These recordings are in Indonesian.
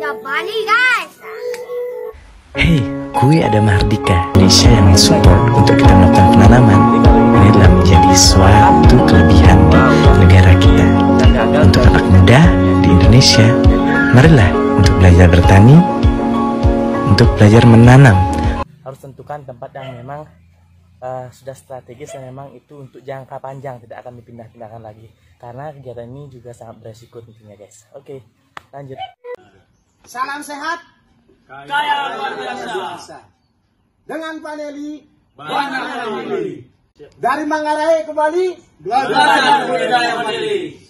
udah Bali guys. Hey, gue ada Mahardika, Indonesia yang support untuk kita melakukan penanaman. Ini adalah menjadi suatu kelebihan negara kita. Untuk anak muda di Indonesia, marilah untuk belajar bertani, untuk belajar menanam. Harus tentukan tempat yang memang sudah strategis dan memang itu untuk jangka panjang, tidak akan dipindah-pindahkan lagi. Karena kegiatan ini juga sangat beresiko tentunya guys. Oke, lanjut. Salam sehat, Kaya luar biasa. dengan Pak Nelly Banyak mandiri. dari Manggarai ke Bali. Belajar budaya mandiri.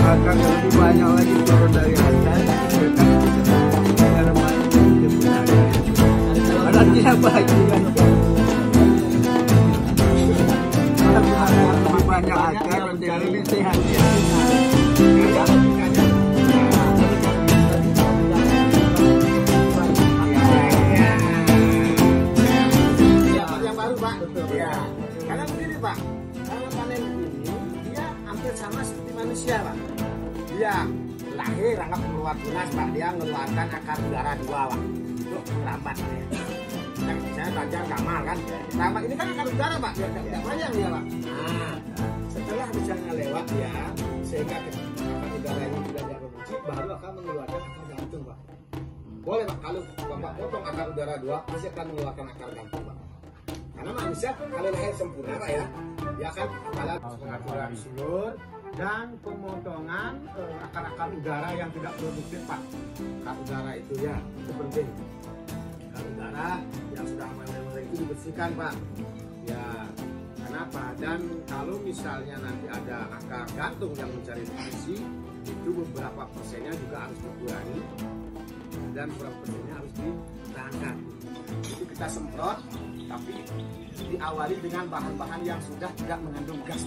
Akan lebih banyak lagi turun dari atas. Ada tidak bagi kan? Lebih banyak akar dan lebih sehat. Yang baru Pak. Ya. Karena begini Pak, karena panen ini dia hampir sama seperti manusia Pak. Dia lahir anggap keluar tunas Pak, dia mengeluarkan akar udara 2 Pak untuk merambat Pak ya. Saya belajar gamal kan, merambat ini kan akar udara Pak, dia tidak panjang dia Pak. Nah, setelah misalnya lewat ya, sehingga akar udara ini sudah diproduksi, baru akan mengeluarkan akar gantung Pak. Boleh Pak, kalau Bapak potong akar udara 2, pasti akan mengeluarkan akar gantung Pak. Karena manusia kalau lahir sempurna Pak ya, dia akan kepala pengaturan sulur dan pemotongan akar-akar udara yang tidak produktif Pak. Akar udara itu ya, itu penting. Akar udara yang sudah memang itu dibersihkan Pak. Ya, kenapa? Dan kalau misalnya nanti ada akar gantung yang mencari nutrisi, itu beberapa persennya juga harus dikurangi dan beberapa persennya harus dihilangkan. Itu kita semprot, tapi diawali dengan bahan-bahan yang sudah tidak mengandung gas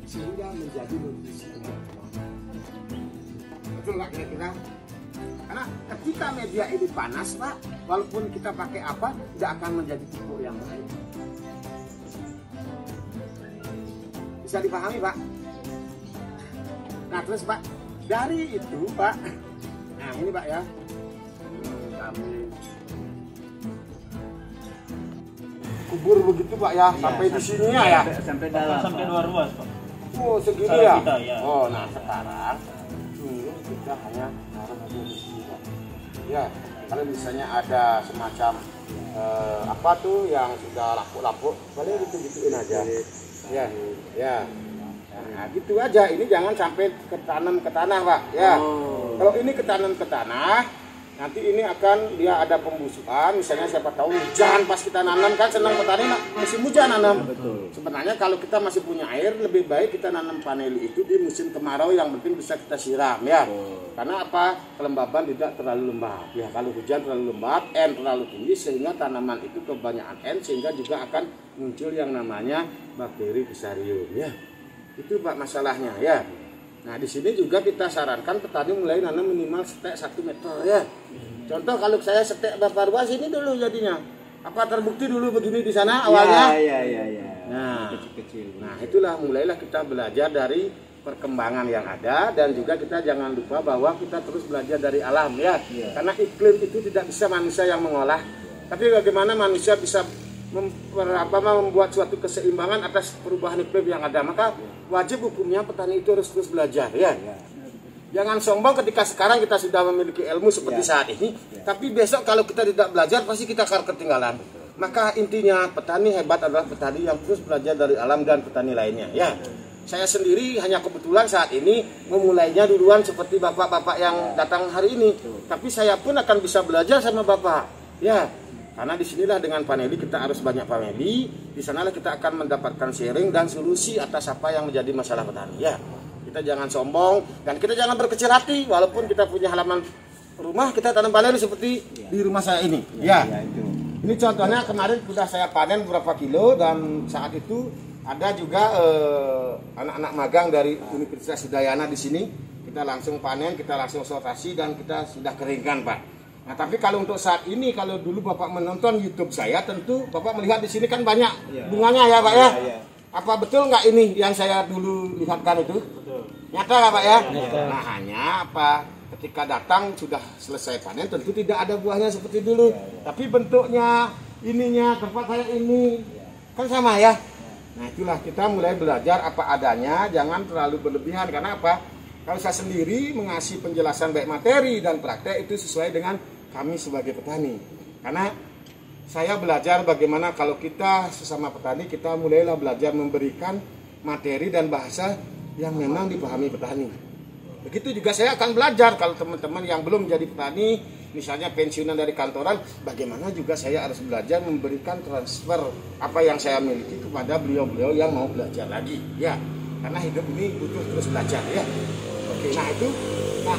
sehingga menjadi nutrisi. Betul nggak kira-kira? Karena ketika media ini panas Pak, walaupun kita pakai apa, tidak akan menjadi pupuk yang baik. Bisa dipahami Pak? Nah terus Pak, dari itu Pak, nah ini Pak ya, kami kubur begitu Pak ya, sampai di sini ya, Sampai dalam. Sampai luar ruas Pak. Oh segini Kalau ya? kita, ya. Oh nah sekarang dulu kita hanya naruh aja di sini Pak. Ya kalau misalnya ada semacam apa tuh yang sudah lapuk-lapuk, paling gitu-gituin aja. Ya, ya. Nah gitu aja. Ini jangan sampai ketanam ke tanah Pak. Ya. Kalau ini ketanam ke tanah, nanti ini akan dia ada pembusukan. Misalnya siapa tahu hujan pas kita nanam kan, senang petani musim hujan nanam. Betul. Sebenarnya kalau kita masih punya air, lebih baik kita nanam paneli itu di musim kemarau yang penting bisa kita siram ya. Karena apa? Kelembaban tidak terlalu lembab. Ya kalau hujan terlalu lembab, N terlalu tinggi sehingga tanaman itu kebanyakan N sehingga juga akan muncul yang namanya bakteri fusarium ya. Itu Pak masalahnya ya. Nah di sini juga kita sarankan petani mulai nanam minimal setek 1 meter ya. Contoh kalau saya setek berapa ruas ini dulu jadinya. Apa terbukti dulu begini di sana awalnya? Iya. Nah, Kecil-kecil. nah itulah mulailah kita belajar dari perkembangan yang ada dan juga kita jangan lupa bahwa kita terus belajar dari alam ya. Karena iklim itu tidak bisa manusia yang mengolah. Tapi bagaimana manusia bisa membuat suatu keseimbangan atas perubahan iklim yang ada, maka wajib hukumnya petani itu harus terus belajar ya. Jangan sombong ketika sekarang kita sudah memiliki ilmu seperti saat ini, tapi besok kalau kita tidak belajar pasti kita akan ketinggalan. Maka intinya petani hebat adalah petani yang terus belajar dari alam dan petani lainnya ya. saya sendiri hanya kebetulan saat ini memulainya duluan seperti bapak-bapak yang datang hari ini. Tapi saya pun akan bisa belajar sama bapak. Ya, karena disinilah dengan paneli kita harus banyak paneli. Di sanalah kita akan mendapatkan sharing dan solusi atas apa yang menjadi masalah petani. Ya, kita jangan sombong dan kita jangan berkecil hati. Walaupun kita punya halaman rumah, kita tanam paneli seperti di rumah saya ini. Ya, ini contohnya kemarin sudah saya panen beberapa kilo dan saat itu ada juga anak-anak magang dari Universitas Udayana di sini. Kita langsung panen, kita langsung sortasi dan kita sudah keringkan, Pak. Nah, tapi kalau untuk saat ini, kalau dulu Bapak menonton YouTube saya, tentu Bapak melihat di sini kan banyak bunganya ya, Pak ya. Apa betul nggak ini yang saya dulu lihatkan itu? Betul. Nyata nggak, Pak ya? Nah, hanya apa? Ketika datang sudah selesai panen, tentu tidak ada buahnya seperti dulu. Tapi bentuknya, ininya, tempat saya ini kan sama ya. Nah, itulah kita mulai belajar apa adanya, jangan terlalu berlebihan. Karena apa? Kalau saya sendiri mengasih penjelasan baik materi dan praktek itu sesuai dengan kami sebagai petani. Karena saya belajar bagaimana kalau kita sesama petani, kita mulailah belajar memberikan materi dan bahasa yang memang dipahami petani. Begitu juga saya akan belajar kalau teman-teman yang belum jadi petani, misalnya pensiunan dari kantoran, bagaimana juga saya harus belajar memberikan transfer apa yang saya miliki kepada beliau-beliau yang mau belajar lagi. Ya, karena hidup ini butuh terus belajar ya. Oke, nah itu. Nah,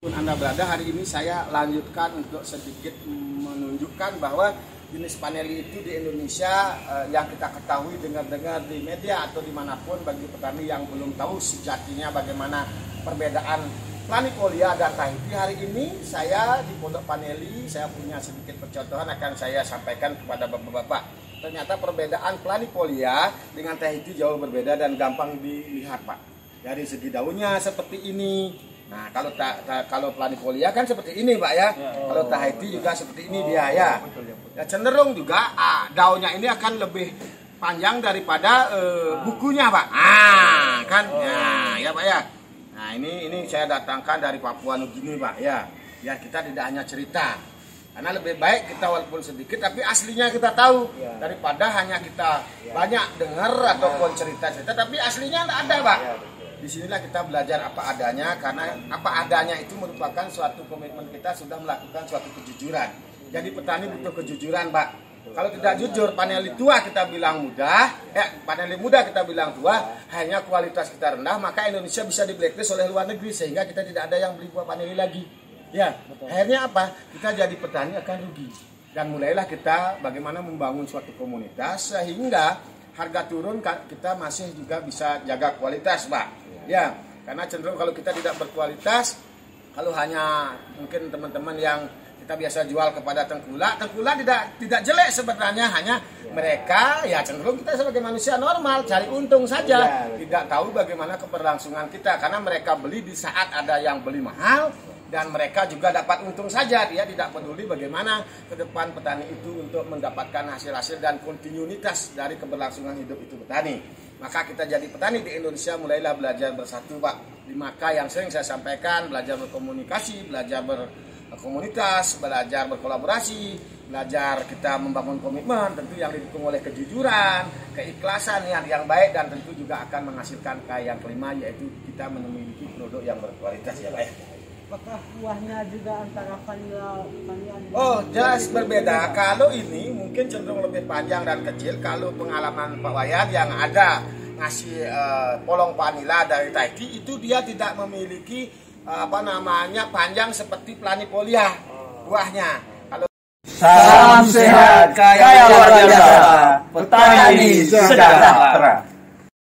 pun Anda berada hari ini saya lanjutkan untuk sedikit menunjukkan bahwa jenis paneli itu di Indonesia yang kita ketahui dengar-dengar di media atau dimanapun, bagi petani yang belum tahu sejatinya bagaimana perbedaan planifolia dan Tahiti, hari ini saya di Pondok Paneli, saya punya sedikit percontohan akan saya sampaikan kepada bapak-bapak. Ternyata perbedaan planifolia dengan Tahiti jauh berbeda dan gampang dilihat, Pak. Dari segi daunnya seperti ini. Nah, kalau planifolia kan seperti ini, Pak ya. Kalau Tahiti juga seperti ini dia ya. Ya, cenderung juga daunnya ini akan lebih panjang daripada bukunya, Pak. Ah, kan? Ya, Pak ya. Nah, ini saya datangkan dari Papua Nugini, Pak ya. Ya, kita tidak hanya cerita. Karena lebih baik kita walaupun sedikit tapi aslinya kita tahu daripada hanya kita banyak dengar ataupun cerita-cerita tapi aslinya tidak ada, Pak. Disinilah kita belajar apa adanya, karena apa adanya itu merupakan suatu komitmen kita sudah melakukan suatu kejujuran. Jadi petani butuh kejujuran, Pak. Kalau tidak jujur, paneli tua kita bilang mudah, paneli muda kita bilang tua, hanya kualitas kita rendah, maka Indonesia bisa di blacklist oleh luar negeri sehingga kita tidak ada yang beli buah paneli lagi. Ya, akhirnya apa? Kita jadi petani akan rugi. Dan mulailah kita bagaimana membangun suatu komunitas sehingga harga turun, kita masih juga bisa jaga kualitas, Pak. Ya, karena cenderung kalau kita tidak berkualitas, kalau hanya mungkin teman-teman yang kita biasa jual kepada tengkulak tidak jelek sebenarnya, hanya mereka ya cenderung kita sebagai manusia normal cari untung saja, tidak tahu bagaimana keberlangsungan kita, karena mereka beli di saat ada yang beli mahal dan mereka juga dapat untung saja, dia tidak peduli bagaimana ke depan petani itu untuk mendapatkan hasil-hasil dan kontinuitas dari keberlangsungan hidup itu petani. Maka kita jadi petani di Indonesia mulailah belajar bersatu, Pak. 5K yang sering saya sampaikan, belajar berkomunikasi, belajar berkomunitas, belajar berkolaborasi, belajar kita membangun komitmen, tentu yang didukung oleh kejujuran, keikhlasan yang baik, dan tentu juga akan menghasilkan K yang kelima, yaitu kita memiliki produk yang berkualitas ya, Pak ya. Apakah buahnya juga antara vanila Oh, jelas berbeda. Kalau ini mungkin cenderung lebih panjang dan kecil. Kalau pengalaman Pak Wayan yang ada ngasih polong vanila dari Tahiti, itu dia tidak memiliki panjang seperti planifolia buahnya. Kalau Salam sehat, kaya luar biasa, petani sejahtera.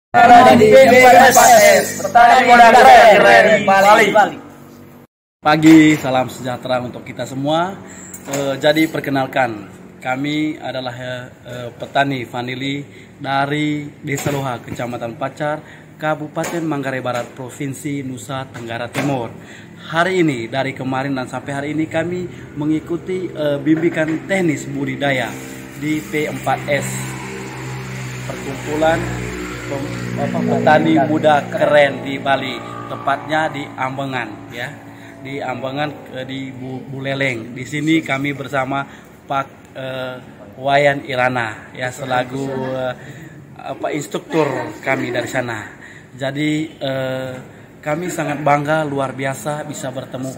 Petani di BPS, petani modal keren Bali. Pagi, salam sejahtera untuk kita semua. Jadi perkenalkan, kami adalah petani vanili dari Desa Loha, Kecamatan Pacar, Kabupaten Manggarai Barat, Provinsi Nusa Tenggara Timur. Hari ini, dari kemarin dan sampai hari ini kami mengikuti bimbingan teknis budidaya di P4S, perkumpulan petani muda keren di Bali, tepatnya di Ambengan ya. Di Ambengan di Buleleng. Di sini kami bersama Pak Wayan Irana ya, selaku instruktur kami dari sana. Jadi kami sangat bangga luar biasa bisa bertemu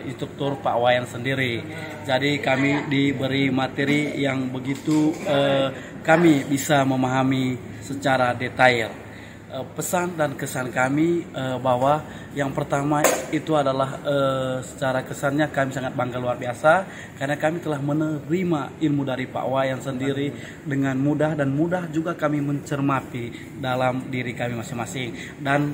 instruktur Pak Wayan sendiri. Jadi kami diberi materi yang begitu kami bisa memahami secara detail. Pesan dan kesan kami bahwa yang pertama itu adalah secara kesannya kami sangat bangga luar biasa karena kami telah menerima ilmu dari Pak Wayan sendiri dengan mudah, dan mudah juga kami mencermati dalam diri kami masing-masing. Dan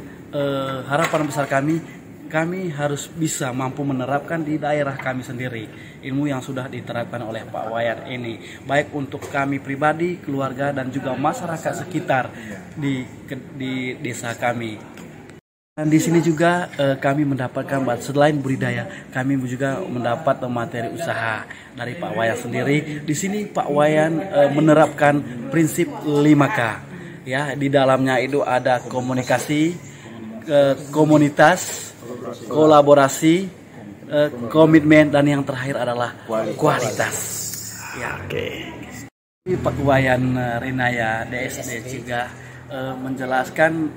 harapan besar kami harus bisa mampu menerapkan di daerah kami sendiri ilmu yang sudah diterapkan oleh Pak Wayan ini, baik untuk kami pribadi, keluarga, dan juga masyarakat sekitar di desa kami. Dan di sini juga kami mendapatkan, selain budidaya, kami juga mendapat materi usaha dari Pak Wayan sendiri. Di sini Pak Wayan menerapkan prinsip 5K. Ya, di dalamnya itu ada komunikasi, komunitas, kolaborasi, komitmen, dan yang terakhir adalah kualitas. Ya, oke. Pak Wayan Rinaya DSD juga menjelaskan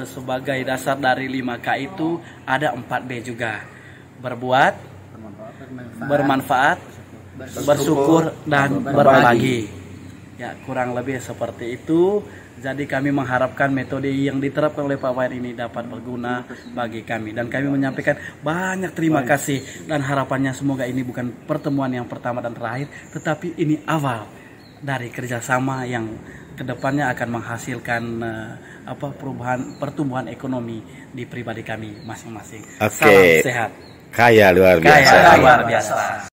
sebagai dasar dari 5K itu ada 4B juga. Berbuat, bermanfaat, bersyukur, dan berbagi. Ya, kurang lebih seperti itu. Jadi kami mengharapkan metode yang diterapkan oleh Pak Wayan ini dapat berguna bagi kami. Dan kami menyampaikan banyak terima kasih, dan harapannya semoga ini bukan pertemuan yang pertama dan terakhir, tetapi ini awal dari kerjasama yang kedepannya akan menghasilkan pertumbuhan ekonomi di pribadi kami masing-masing. Oke. Salam sehat. Kaya luar biasa. Kaya luar biasa.